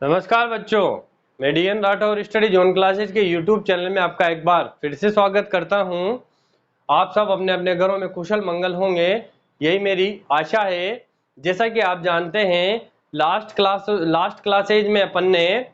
नमस्कार बच्चों, मैं D N Rathore study zone classes के यूट्यूब चैनल में आपका एक बार फिर से स्वागत करता हूं। आप सब अपने अपने घरों में कुशल मंगल होंगे, यही मेरी आशा है। जैसा कि आप जानते हैं, लास्ट क्लासेज में अपन ने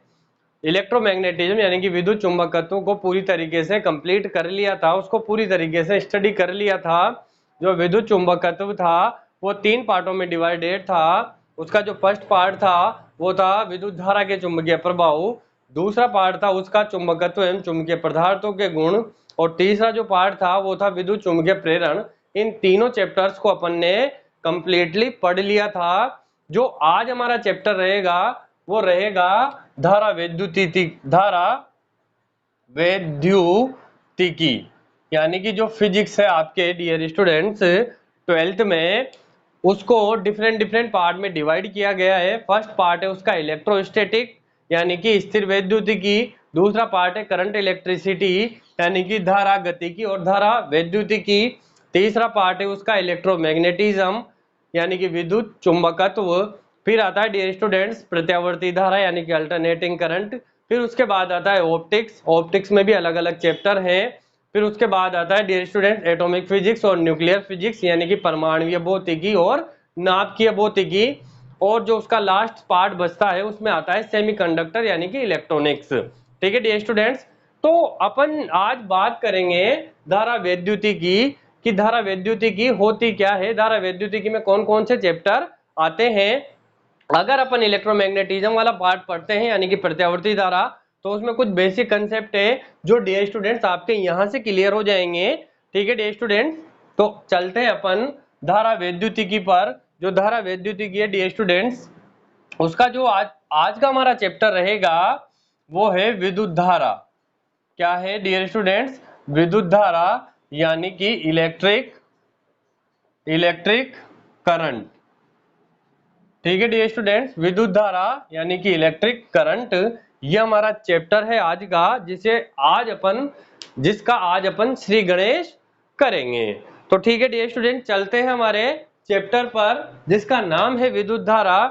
इलेक्ट्रोमैग्नेटिज्म यानी कि विद्युत चुंबकत्व को पूरी तरीके से कंप्लीट कर लिया था, उसको पूरी तरीके से स्टडी कर लिया था। जो विद्युत चुंबकत्व था वो 3 पार्टों में डिवाइडेड था। उसका जो फर्स्ट पार्ट था वो था विद्युत धारा के चुंबकीय प्रभाव, दूसरा पार्ट था उसका चुंबकत्व एवं चुंबकीय पदार्थों के गुण, और तीसरा जो पार्ट था वो था विद्युत चुंबकीय प्रेरण। इन तीनों चैप्टर्स को अपन ने कंप्लीटली पढ़ लिया था। जो आज हमारा चैप्टर रहेगा वो रहेगा धारा वैद्युतिकी, यानी कि जो फिजिक्स है आपके डियर स्टूडेंट्स 12th में, उसको डिफरेंट पार्ट में डिवाइड किया गया है। फर्स्ट पार्ट है उसका इलेक्ट्रोस्टैटिक यानी कि स्थिर वैद्युतिकी, दूसरा पार्ट है करंट इलेक्ट्रिसिटी यानी कि धारा गतिकी और धारा वैद्युतिकी, तीसरा पार्ट है उसका इलेक्ट्रोमैग्नेटिज्म यानी कि विद्युत चुंबकत्व, फिर आता है डियर स्टूडेंट्स प्रत्यावर्ती धारा यानी कि अल्टरनेटिंग करंट, फिर उसके बाद आता है ऑप्टिक्स में भी अलग अलग चैप्टर हैं, फिर उसके बाद आता है डियर स्टूडेंट एटॉमिक फिजिक्स और न्यूक्लियर फिजिक्स यानी कि परमाणुीय भौतिकी और नाभिकीय भौतिकी, और जो उसका लास्ट पार्ट बचता है उसमें आता है सेमीकंडक्टर यानी कि इलेक्ट्रॉनिक्स। ठीक है डियर स्टूडेंट्स, तो अपन आज बात करेंगे धारा वैद्युतिकी की। धारा वैद्युतिकी होती क्या है, धारा वैद्युतिकी में कौन कौन से चैप्टर आते हैं। अगर अपन इलेक्ट्रोमैग्नेटिज्म वाला पार्ट पढ़ते हैं यानी कि प्रत्यावर्ती धारा, तो उसमें कुछ बेसिक कंसेप्ट है जो डियर स्टूडेंट्स आपके यहां से क्लियर हो जाएंगे। ठीक है डियर स्टूडेंट्स, तो चलते हैं अपन धारा वैद्युतिकी पर। जो धारा वैद्युतिकी है डियर स्टूडेंट्स, उसका जो आज का हमारा चैप्टर रहेगा वो है विद्युत धारा। क्या है डियर स्टूडेंट्स? विद्युत धारा यानी कि इलेक्ट्रिक करंट। ठीक है डियर स्टूडेंट्स, विद्युत धारा यानी कि इलेक्ट्रिक करंट, ये हमारा चैप्टर है आज का, जिसका आज अपन श्री गणेश करेंगे। तो ठीक है डियर स्टूडेंट, चलते हैं हमारे चैप्टर पर जिसका नाम है विद्युत धारा।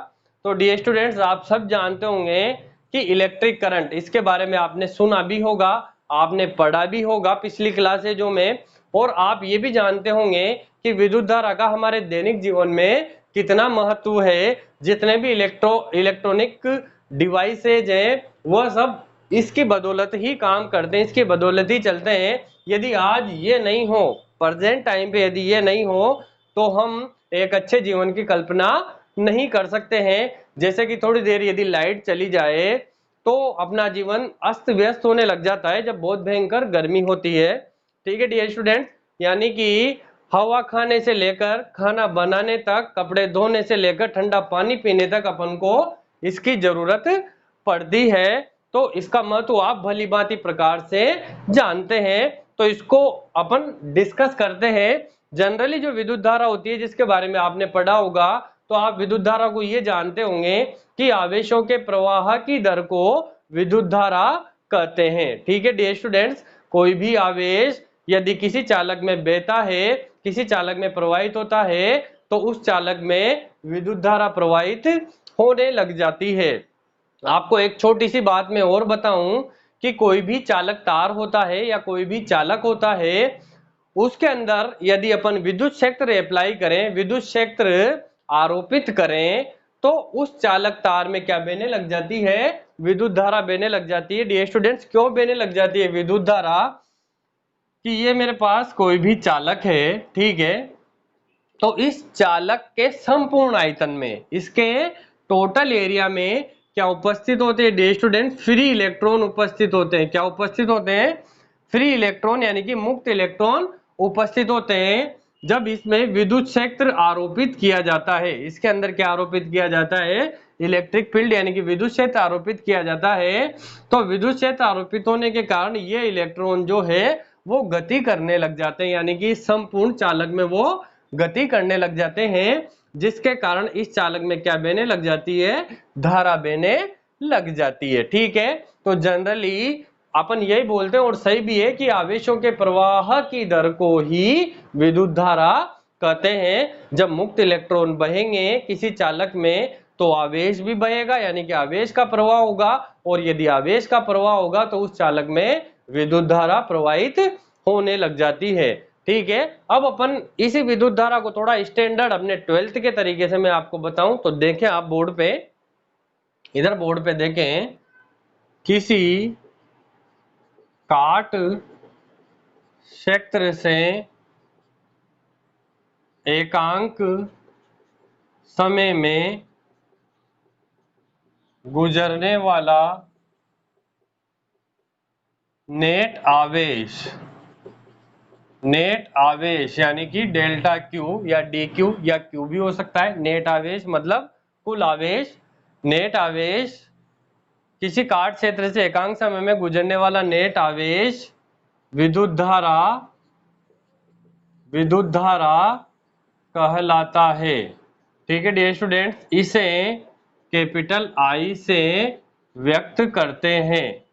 तो डियर स्टूडेंट्स, आप सब जानते होंगे कि इलेक्ट्रिक करंट, इसके बारे में आपने सुना भी होगा, आपने पढ़ा भी होगा पिछली क्लासेजों में, और आप ये भी जानते होंगे कि विद्युत धारा का हमारे दैनिक जीवन में कितना महत्व है। जितने भी इलेक्ट्रॉनिक डिवाइसेज हैं वह सब इसकी बदौलत ही काम करते हैं, इसकी बदौलत ही चलते हैं। यदि आज ये नहीं हो, प्रेजेंट टाइम पे यदि ये नहीं हो, तो हम एक अच्छे जीवन की कल्पना नहीं कर सकते हैं। जैसे कि थोड़ी देर यदि लाइट चली जाए तो अपना जीवन अस्त व्यस्त होने लग जाता है जब बहुत भयंकर गर्मी होती है। ठीक है डियर स्टूडेंट, यानी कि हवा खाने से लेकर खाना बनाने तक, कपड़े धोने से लेकर ठंडा पानी पीने तक अपन को इसकी जरूरत पड़ती है। तो इसका महत्व आप भली भांति प्रकार से जानते हैं, तो इसको अपन डिस्कस करते हैं। जनरली जो विद्युत धारा होती है जिसके बारे में आपने पढ़ा होगा, तो आप विद्युत धारा को ये जानते होंगे कि आवेशों के प्रवाह की दर को विद्युत धारा कहते हैं। ठीक है डियर स्टूडेंट्स, कोई भी आवेश यदि किसी चालक में बहता है, किसी चालक में प्रवाहित होता है, तो उस चालक में विद्युत धारा प्रवाहित होने लग जाती है। आपको एक छोटी सी बात मैं और बताऊं कि कोई भी चालक तार होता है या कोई भी चालक होता है, उसके अंदर यदि अपन विद्युत क्षेत्र अप्लाई करें, विद्युत क्षेत्र आरोपित करें, तो उस चालक तार में क्या बहने लग जाती है? विद्युत धारा बहने लग जाती है। डियर स्टूडेंट्स, क्यों बहने लग जाती है विद्युत धारा? कि ये मेरे पास कोई भी चालक है, ठीक है, तो इस चालक के संपूर्ण आयतन में, इसके टोटल एरिया में क्या उपस्थित होते हैं डियर स्टूडेंट? फ्री इलेक्ट्रॉन उपस्थित होते हैं। क्या उपस्थित होते हैं? फ्री इलेक्ट्रॉन यानी कि मुक्त इलेक्ट्रॉन उपस्थित होते हैं। जब इसमें विद्युत क्षेत्र आरोपित किया जाता है, इसके अंदर क्या आरोपित किया जाता है? इलेक्ट्रिक फील्ड यानी कि विद्युत क्षेत्र आरोपित किया जाता है। तो विद्युत क्षेत्र आरोपित होने के कारण ये इलेक्ट्रॉन जो है वो गति करने लग जाते हैं, यानी कि संपूर्ण चालक में वो गति करने लग जाते हैं, जिसके कारण इस चालक में क्या बहने लग जाती है? धारा बहने लग जाती है। ठीक है, तो जनरली अपन यही बोलते हैं और सही भी है कि आवेशों के प्रवाह की दर को ही विद्युत धारा कहते हैं। जब मुक्त इलेक्ट्रॉन बहेंगे किसी चालक में, तो आवेश भी बहेगा, यानी कि आवेश का प्रवाह होगा, और यदि आवेश का प्रवाह होगा तो उस चालक में विद्युत धारा प्रवाहित होने लग जाती है। ठीक है, अब अपन इसी विद्युत धारा को थोड़ा स्टैंडर्ड अपने 12th के तरीके से मैं आपको बताऊं तो देखें आप बोर्ड पे, इधर बोर्ड पे देखें, किसी काट क्षेत्र से एकांक समय में गुजरने वाला नेट आवेश यानी कि डेल्टा क्यू या डी क्यू या क्यू भी हो सकता है। नेट आवेश मतलब कुल आवेश, नेट आवेश किसी काट क्षेत्र से एकांक समय में गुजरने वाला नेट आवेश विद्युत धारा कहलाता है। ठीक है डियर स्टूडेंट्स, इसे कैपिटल आई से व्यक्त करते हैं।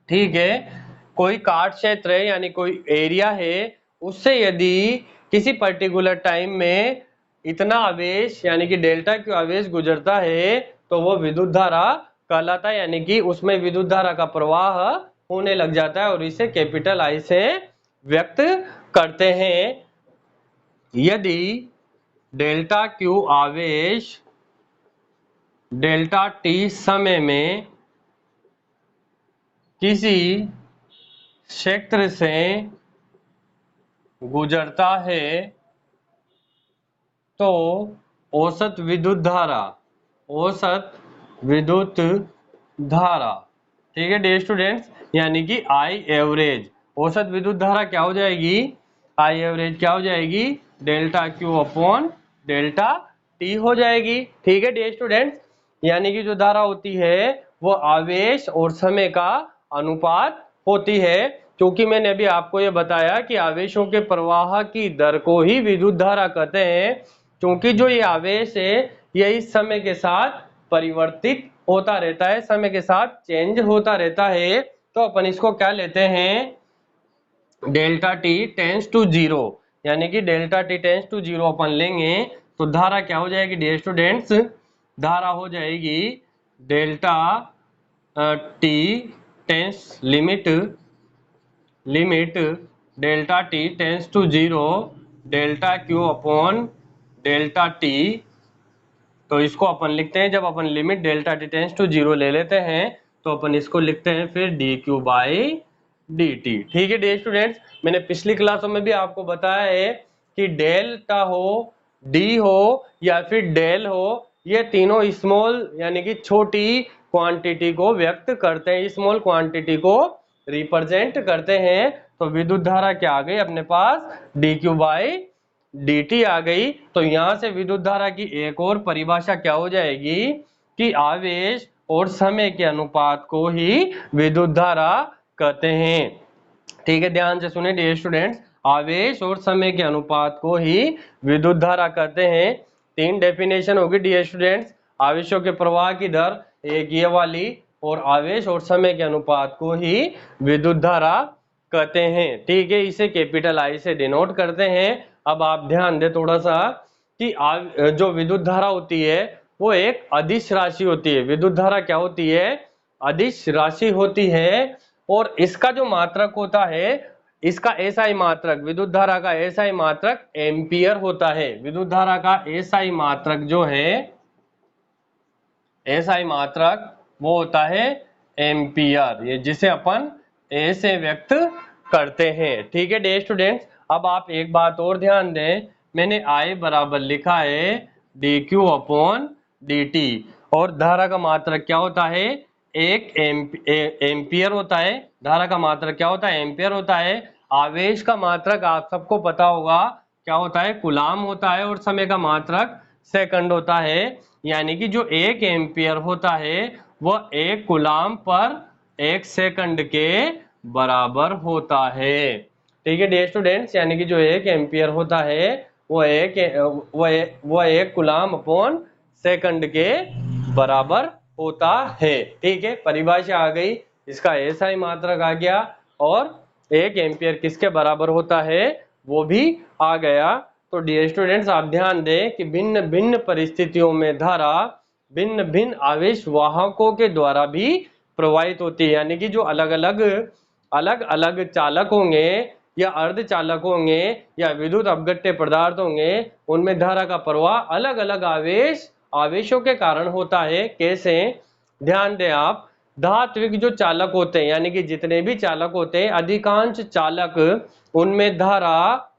ठीक है, कोई काट क्षेत्र है यानी कोई एरिया है, उससे यदि किसी पर्टिकुलर टाइम में इतना आवेश यानी कि डेल्टा क्यू आवेश गुजरता है तो वो विद्युत धारा कहलाता है, यानी कि उसमें विद्युत धारा का प्रवाह होने लग जाता है और इसे कैपिटल आई से व्यक्त करते हैं। यदि डेल्टा क्यू आवेश डेल्टा टी समय में किसी क्षेत्र से गुजरता है तो औसत विद्युत धारा, ठीक है डियर स्टूडेंट्स, यानी कि आई एवरेज, औसत विद्युत धारा क्या हो जाएगी, आई एवरेज क्या हो जाएगी, delta Q upon delta T हो जाएगी। ठीक है डियर स्टूडेंट्स, यानी कि जो धारा होती है वो आवेश और समय का अनुपात होती है। क्योंकि मैंने अभी आपको ये बताया कि आवेशों के प्रवाह की दर को ही विद्युत धारा कहते हैं, क्योंकि जो ये आवेश है ये इस समय के साथ परिवर्तित होता रहता है, समय के साथ चेंज होता रहता है। तो अपन इसको क्या लेते हैं, delta T tends to zero, यानी कि delta T tends to zero अपन लेंगे तो धारा क्या हो जाएगी डियर स्टूडेंट्स, धारा हो जाएगी delta T tends limit delta T tends to zero delta Q upon delta T. तो इसको अपन लिखते हैं, जब अपन limit delta T tends to zero ले लेते हैं तो अपन इसको लिखते हैं फिर D Q by D T. ठीक है डियर स्टूडेंट्स, मैंने पिछली क्लासों में भी आपको बताया है कि डेल्टा हो, डी हो या फिर डेल हो, ये तीनों स्मॉल यानी कि छोटी क्वांटिटी को व्यक्त करते हैं, स्मॉल क्वांटिटी को रिप्रेजेंट करते हैं। तो विद्युत धारा क्या आ गई अपने पास, D Q by D T आ गई। तो यहां से विद्युत धारा की एक और परिभाषा क्या हो जाएगी कि आवेश और समय के अनुपात को ही विद्युत धारा कहते हैं। ठीक है, ध्यान से सुने डियर स्टूडेंट्स, आवेश और समय के अनुपात को ही विद्युत धारा कहते हैं। तीन डेफिनेशन होगी डियर स्टूडेंट्स, आवेशों के प्रवाह की दर एक ये वाली, और आवेश और समय के अनुपात को ही विद्युत धारा कहते हैं। ठीक है, इसे कैपिटल आई से डिनोट करते हैं। अब आप ध्यान दें थोड़ा सा कि जो विद्युत धारा होती है वो एक अदिश राशि होती है। विद्युत धारा क्या होती है, अदिश राशि होती है, और इसका जो मात्रक होता है, इसका एसआई मात्रक, विद्युत धारा का एसआई मात्रक एम्पियर होता है। विद्युत धारा का एसआई मात्रक जो है, एसआई मात्रक वो होता है एम्पियर, ये जिसे अपन ए से व्यक्त करते हैं। ठीक है डियर स्टूडेंट्स, अब आप एक बात और ध्यान दें, मैंने आई बराबर लिखा है D Q upon D T, और धारा का मात्रक क्या होता है, एक एम्पियर होता है। धारा का मात्रक क्या होता है, एम्पियर होता है। आवेश का मात्रक आप सबको पता होगा क्या होता है, कूलाम होता है, और समय का मात्रक सेकंड होता है। यानी कि जो एक एम्पियर होता है वह एक कूलाम पर एक सेकंड के बराबर होता है। ठीक है डियर स्टूडेंट्स, यानी कि जो एक एम्पियर होता है वो एक कूलाम अपॉन सेकंड के बराबर होता है। ठीक है, परिभाषा आ गई, इसका एसआई मात्रक आ गया, और एक एम्पियर किसके बराबर होता है वो भी आ गया। तो डियर स्टूडेंट्स आप ध्यान दें कि भिन्न भिन्न परिस्थितियों में धारा भिन्न भिन्न आवेश वाहकों के द्वारा भी प्रवाहित होती है। यानी कि जो अलग अलग चालक होंगे या अर्धचालक होंगे या विद्युत अपघट्य पदार्थ होंगे, उनमें धारा का प्रवाह अलग अलग आवेशों के कारण होता है। कैसे? ध्यान दें आप, धात्विक जो चालक होते हैं यानी कि जितने भी चालक होते हैं, अधिकांश चालक उनमें धारा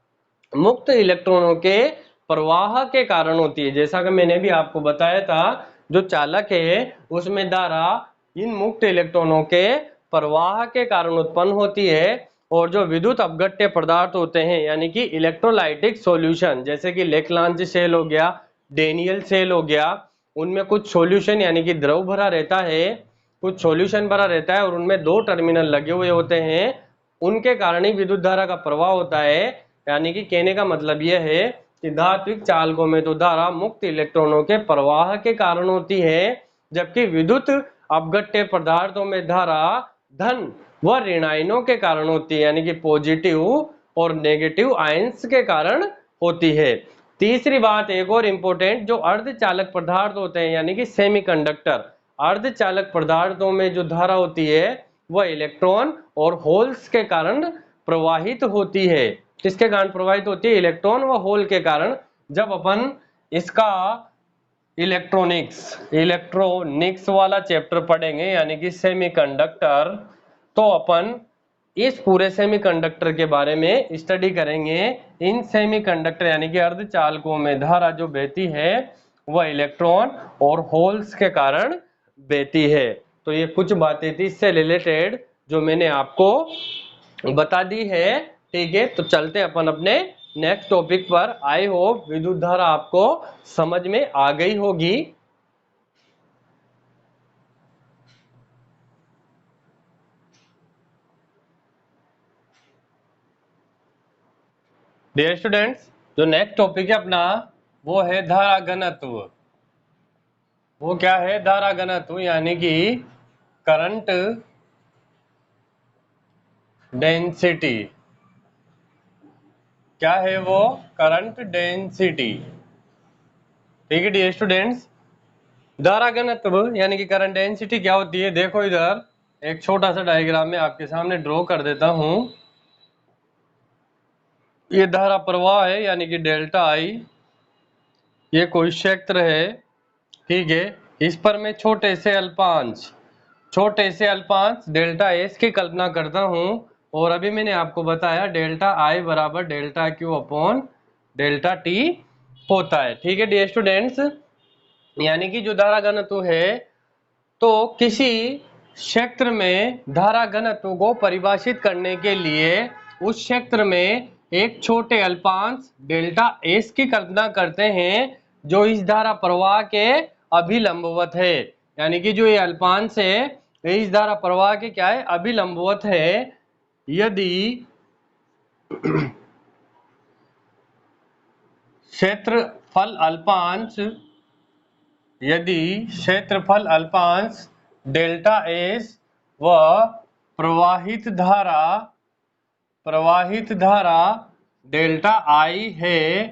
मुक्त इलेक्ट्रॉनों के प्रवाह के कारण होती है। जैसा कि मैंने भी आपको बताया था, जो चालक है उसमें धारा इन मुक्त इलेक्ट्रॉनों के प्रवाह के कारण उत्पन्न होती है। और जो विद्युत अपघट्य पदार्थ होते हैं यानी कि इलेक्ट्रोलाइटिक सॉल्यूशन, जैसे कि लेक्लांच सेल हो गया, डेनियल सेल हो गया, उनमें कुछ सॉल्यूशन यानी कि द्रव भरा रहता है, कुछ सॉल्यूशन भरा रहता है और उनमें 2 टर्मिनल लगे हुए होते हैं, उनके कारण ही विद्युत धारा का प्रवाह होता है। यानी कि कहने का मतलब यह है कि धात्विक चालकों में तो धारा मुक्त इलेक्ट्रॉनों के प्रवाह के कारण होती है, जबकि विद्युत अपघट्य पदार्थों में धारा धन व ऋण आयनों के कारण होती है, यानी कि पॉजिटिव और नेगेटिव आयंस के कारण होती है। तीसरी बात एक और इंपॉर्टेंट, जो अर्धचालक पदार्थ होते हैं यानी कि सेमीकंडक्टर, अर्धचालक पदार्थों में जो धारा होती है वह इलेक्ट्रॉन और होल्स के कारण प्रवाहित होती है। किसके कारण प्रवाहित होती है? इलेक्ट्रॉन व होल के कारण। जब अपन इसका इलेक्ट्रॉनिक्स वाला चैप्टर पढ़ेंगे यानी कि सेमीकंडक्टर, तो अपन इस पूरे सेमीकंडक्टर के बारे में स्टडी करेंगे। इन सेमीकंडक्टर यानी कि अर्धचालकों में धारा जो बहती है वह इलेक्ट्रॉन और होल्स के कारण बहती है। तो ये कुछ बातें थी इससे रिलेटेड जो मैंने आपको बता दी है। ठीक है, तो चलते हैं अपन अपने नेक्स्ट टॉपिक पर। आई होप विद्युत धारा आपको समझ में आ गई होगी। डियर स्टूडेंट्स, जो नेक्स्ट टॉपिक है अपना वो है धारा घनत्व। वो क्या है? धारा घनत्व यानी कि करंट डेंसिटी। क्या है वो? Current density. ठीक है डियर स्टूडेंट्स, धारा घनत्व यानी कि करंट डेंसिटी क्या होती है? देखो इधर एक छोटा सा डायग्राम में आपके सामने ड्रॉ कर देता हूं। ये धारा प्रवाह है यानी कि डेल्टा आई, ये कोई क्षेत्र है। ठीक है, इस पर मैं छोटे से अल्पांश डेल्टा एस की कल्पना करता हूं। और अभी मैंने आपको बताया डेल्टा आई बराबर delta Q upon delta T होता है। ठीक है डियर स्टूडेंट्स, यानी कि जो धारा घनत्व है, तो किसी क्षेत्र में धारा घनत्व को परिभाषित करने के लिए उस क्षेत्र में एक छोटे अल्पांश डेल्टा एस की कल्पना करते हैं जो इस धारा प्रवाह के अभिलंबवत है। यानी कि जो ये अल्पांश है ये इस धारा प्रवाह के क्या है? अभिलंबवत है। यदि क्षेत्रफल अल्पांश डेल्टा एस व प्रवाहित धारा डेल्टा आई है,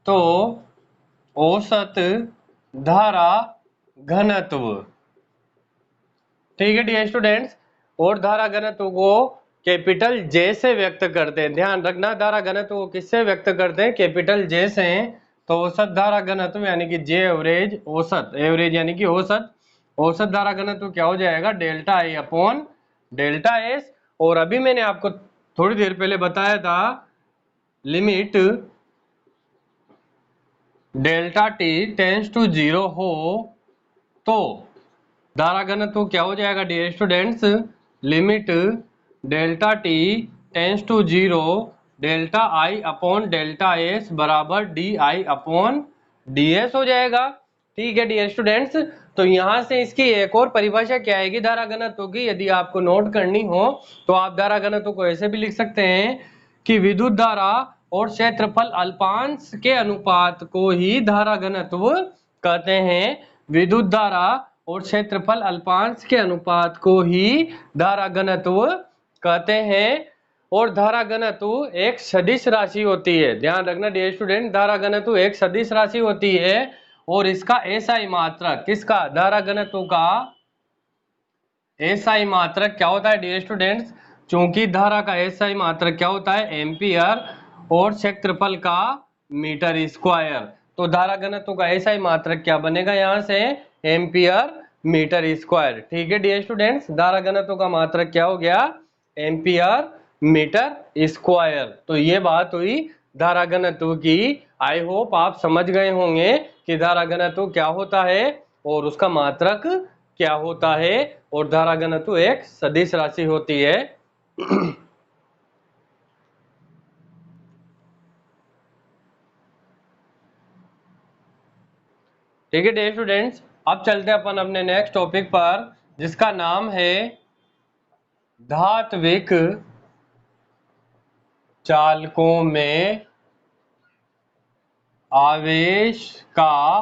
तो औसत धारा घनत्व। ठीक है डियर स्टूडेंट्स, और धारा घनत्व को कैपिटल जे से व्यक्त करते हैं। ध्यान रखना, धारा घनत्व को किससे व्यक्त करते हैं? कैपिटल जे से। तो औसत धारा घनत्व यानी कि जे एवरेज, एवरेज यानी कि औसत धारा घनत्व क्या हो जाएगा? Delta I upon delta S. और अभी मैंने आपको थोड़ी देर पहले बताया था, limit delta T tends to 0 हो तो धारा घनत्व क्या हो जाएगा dear students? Limit delta T tends to 0 delta I upon delta S बराबर D I upon D S हो जाएगा। ठीक है डियर स्टूडेंट्स, तो यहां से इसकी एक और परिभाषा क्या आएगी धारा घनत्व की? यदि आपको नोट करनी हो तो आप धारा घनत्व को ऐसे भी लिख सकते हैं कि विद्युत धारा और क्षेत्रफल अल्पांश के अनुपात को ही धारा घनत्व कहते हैं। विद्युत धारा और क्षेत्रफल अल्पांश के अनुपात को ही धारा घनत्व कहते हैं। और धारा घनत्व एक सदिश राशि होती है। ध्यान रखना डियर स्टूडेंट, धारा घनत्व एक सदिश राशि होती है और इसका एसआई मात्रक, किसका, धारा घनत्व का एसआई मात्रक क्या होता है डियर स्टूडेंट्स, चूंकि धारा का एसआई मात्रक क्या होता है, एम्पियर, और क्षेत्रफल का मीटर स्क्वायर, तो धारा घनत्व का एसआई मात्रक क्या बनेगा यहाँ से, एम्पियर मीटर स्क्वायर। ठीक है डियर स्टूडेंट्स, धारा घनत्व का मात्रक क्या हो गया, एम्पियर मीटर स्क्वायर। तो ये बात हुई धारा घनत्व की। आई होप आप समझ गए होंगे कि धारा घनत्व क्या होता है और उसका मात्रक क्या होता है, और धारा घनत्व एक सदिश राशि होती है। ठीक है डियर स्टूडेंट्स, अब चलते हैं अपन अपने नेक्स्ट टॉपिक पर, जिसका नाम है धात्विक चालकों में आवेश का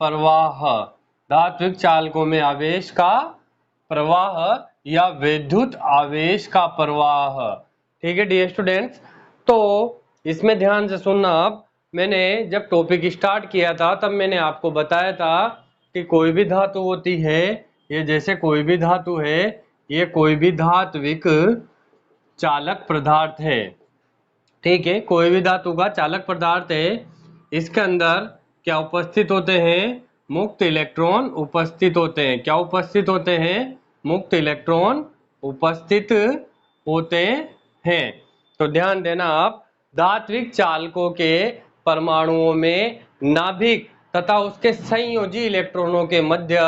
प्रवाह। धात्विक चालकों में आवेश का प्रवाह या विद्युत आवेश का प्रवाह। ठीक है डियर स्टूडेंट्स, तो इसमें ध्यान से सुनना आप। मैंने जब टॉपिक स्टार्ट किया था तब मैंने आपको बताया था कि कोई भी धातु होती है, ये जैसे कोई भी धातु है, ये कोई भी धात्विक चालक पदार्थ है। ठीक है, कोई भी धातु का चालक पदार्थ है, इसके अंदर क्या उपस्थित होते हैं, मुक्त इलेक्ट्रॉन उपस्थित होते हैं। क्या उपस्थित होते हैं, मुक्त इलेक्ट्रॉन उपस्थित होते हैं। तो ध्यान देना आप, धात्विक चालकों के परमाणुओं में नाभिक तथा उसके संयोजी इलेक्ट्रॉनों के मध्य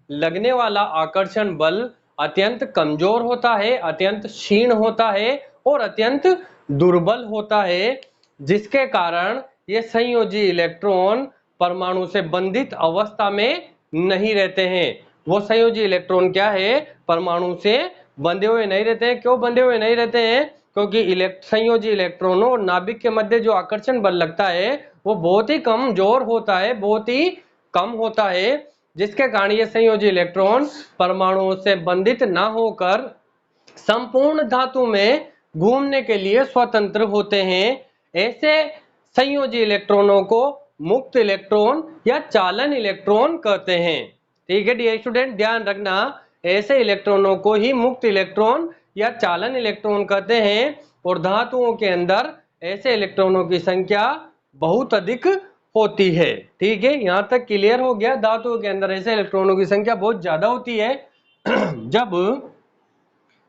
लगने वाला आकर्षण बल अत्यंत कमजोर होता है, अत्यंत क्षीण होता है और अत्यंत दुर्बल होता है, जिसके कारण ये संयोजी इलेक्ट्रॉन परमाणु से बंधित अवस्था में नहीं रहते हैं। वो संयोजी इलेक्ट्रॉन क्या है, परमाणु से बंधे हुए नहीं रहते हैं। क्यों बंधे हुए नहीं रहते हैं, क्योंकि संयोजी इलेक्ट्रॉनों और नाभिक के मध्य जो आकर्षण बल लगता है वो बहुत ही कमजोर होता है, बहुत ही कम होता है, जिसके कारण ये संयोजी इलेक्ट्रॉन परमाणुओं से बंधित ना होकर संपूर्ण धातु में घूमने के लिए स्वतंत्र होते हैं। ऐसे संयोजी इलेक्ट्रॉनों को मुक्त इलेक्ट्रॉन या चालन इलेक्ट्रॉन कहते हैं। ठीक है डियर स्टूडेंट, ध्यान रखना, ऐसे इलेक्ट्रॉनों को ही मुक्त इलेक्ट्रॉन या चालन इलेक्ट्रॉन कहते हैं, और धातुओं के अंदर ऐसे इलेक्ट्रॉनों की संख्या बहुत अधिक होती है। ठीक है, यहां तक क्लियर हो गया, धातुओं के अंदर ऐसे इलेक्ट्रॉनों की संख्या बहुत ज्यादा होती है। जब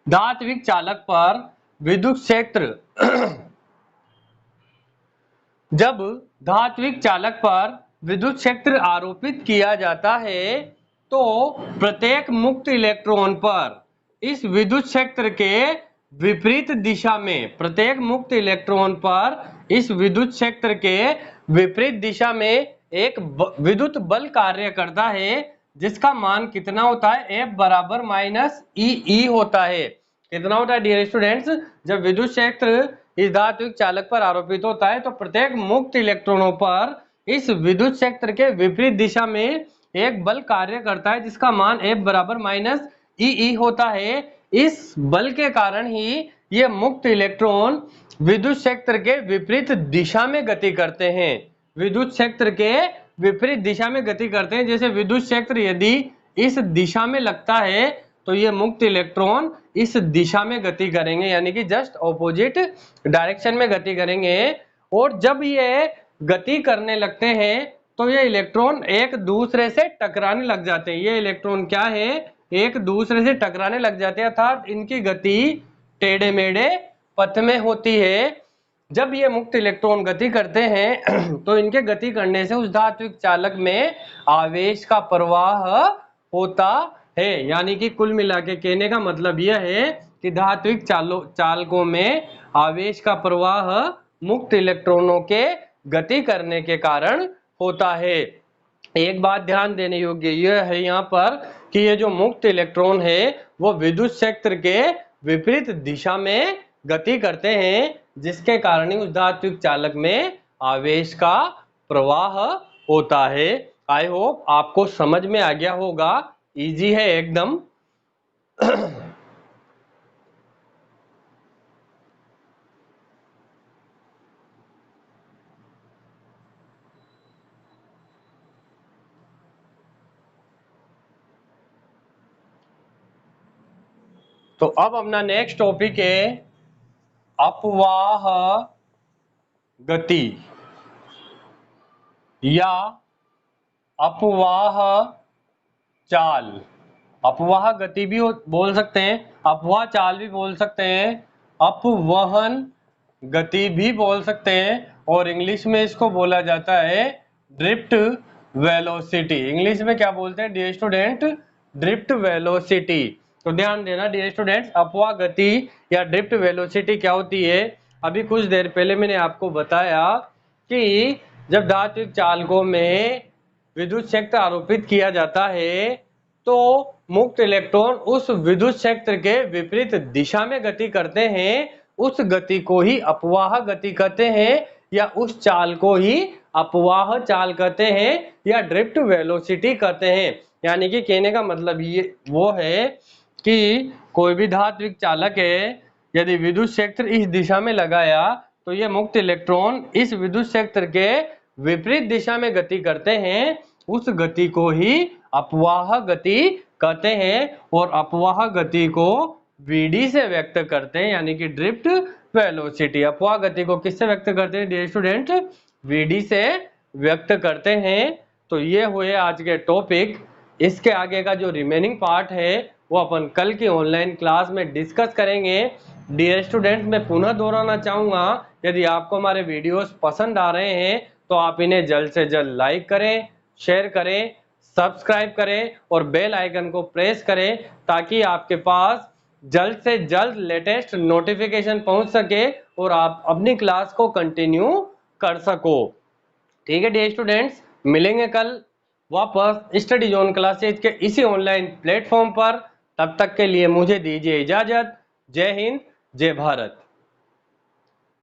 धात्विक चालक पर विद्युत क्षेत्र जब धात्विक चालक पर विद्युत क्षेत्र आरोपित किया जाता है, तो प्रत्येक मुक्त इलेक्ट्रॉन पर इस विद्युत क्षेत्र के विपरीत दिशा में, प्रत्येक मुक्त इलेक्ट्रॉन पर इस विद्युत क्षेत्र के विपरीत दिशा में एक विद्युत बल कार्य करता है, जिसका मान कितना होता है, F बराबर माइनस ई होता है। कितना होता है डियर स्टूडेंट्स, जब विद्युत क्षेत्र इस धात्विक चालक पर आरोपित होता है तो प्रत्येक मुक्त इलेक्ट्रॉनों पर इस विद्युत क्षेत्र के विपरीत दिशा में एक बल कार्य करता है, जिसका मान F बराबर माइनस ई होता है। इस बल के कारण ही ये मुक्त इलेक्ट्रॉन विद्युत क्षेत्र के विपरीत दिशा में गति करते हैं। विद्युत क्षेत्र के विपरीत दिशा में गति करते हैं। जैसे विद्युत क्षेत्र यदि इस दिशा में लगता है तो ये मुक्त इलेक्ट्रॉन इस दिशा में गति करेंगे, यानी कि जस्ट ऑपोजिट डायरेक्शन में गति करेंगे। और जब ये गति करने लगते हैं तो ये इलेक्ट्रॉन एक दूसरे से टकराने लग जाते हैं। ये इलेक्ट्रॉन क्या है, एक दूसरे से टकराने लग जाते हैं, अर्थात इनकी गति टेढ़े मेढ़े पथ में होती है। जब ये मुक्त इलेक्ट्रॉन गति करते हैं तो इनके गति करने से उस धात्विक चालक में आवेश का प्रवाह होता है। यानी कि कुल मिला के कहने का मतलब यह है कि धात्विक चालकों में आवेश का प्रवाह मुक्त इलेक्ट्रॉनों के गति करने के कारण होता है। एक बात ध्यान देने योग्य यह है यहाँ पर कि ये जो मुक्त इलेक्ट्रॉन है वो विद्युत क्षेत्र के विपरीत दिशा में गति करते हैं, जिसके कारण ही उस धात्विक चालक में आवेश का प्रवाह होता है। आई होप आपको समझ में आ गया होगा, इजी है एकदम। तो अब अपना नेक्स्ट टॉपिक है अपवाह गति या अपवाह चाल। अपवाह गति भी बोल सकते हैं, अपवाह चाल भी बोल सकते हैं, अपवहन गति भी बोल सकते हैं, और इंग्लिश में इसको बोला जाता है ड्रिफ्ट वेलोसिटी। इंग्लिश में क्या बोलते हैं डियर स्टूडेंट? Drift velocity. तो ध्यान देना डियर स्टूडेंट्स, अपवाह गति या ड्रिफ्ट वेलोसिटी क्या होती है? अभी कुछ देर पहले मैंने आपको बताया कि जब धात्विक चालकों में विद्युत क्षेत्र आरोपित किया जाता है तो मुक्त इलेक्ट्रॉन उस विद्युत क्षेत्र के विपरीत दिशा में गति करते हैं। उस गति को ही अपवाह गति कहते हैं, या उस चाल को ही अपवाह चाल कहते हैं, या ड्रिफ्ट वेलोसिटी कहते हैं। यानी कि कहने का मतलब ये वो है कि कोई भी धात्विक चालक है, यदि विद्युत क्षेत्र इस दिशा में लगाया तो ये मुक्त इलेक्ट्रॉन इस विद्युत क्षेत्र के विपरीत दिशा में गति करते हैं। उस गति को ही अपवाह गति कहते हैं, और अपवाह गति को Vd से व्यक्त करते हैं, यानी कि ड्रिफ्ट वेलोसिटी। अपवाह गति को किससे व्यक्त करते हैं डियर स्टूडेंट? Vd से व्यक्त करते हैं। तो ये हुए आज के टॉपिक। इसके आगे का जो रिमेनिंग पार्ट है वो अपन कल की ऑनलाइन क्लास में डिस्कस करेंगे। डियर स्टूडेंट, मैं पुनः दोहराना चाहूंगा, यदि आपको हमारे वीडियोस पसंद आ रहे हैं तो आप इन्हें जल्द से जल्द लाइक करें, शेयर करें, सब्सक्राइब करें और बेल आइकन को प्रेस करें, ताकि आपके पास जल्द से जल्द लेटेस्ट नोटिफिकेशन पहुंच सके और आप अपनी क्लास को कंटिन्यू कर सको। ठीक है डियर स्टूडेंट्स, मिलेंगे कल वापस स्टडी जोन क्लासेज के इसी ऑनलाइन प्लेटफॉर्म पर। तब तक के लिए मुझे दीजिए इजाजत। जय हिंद, जय भारत।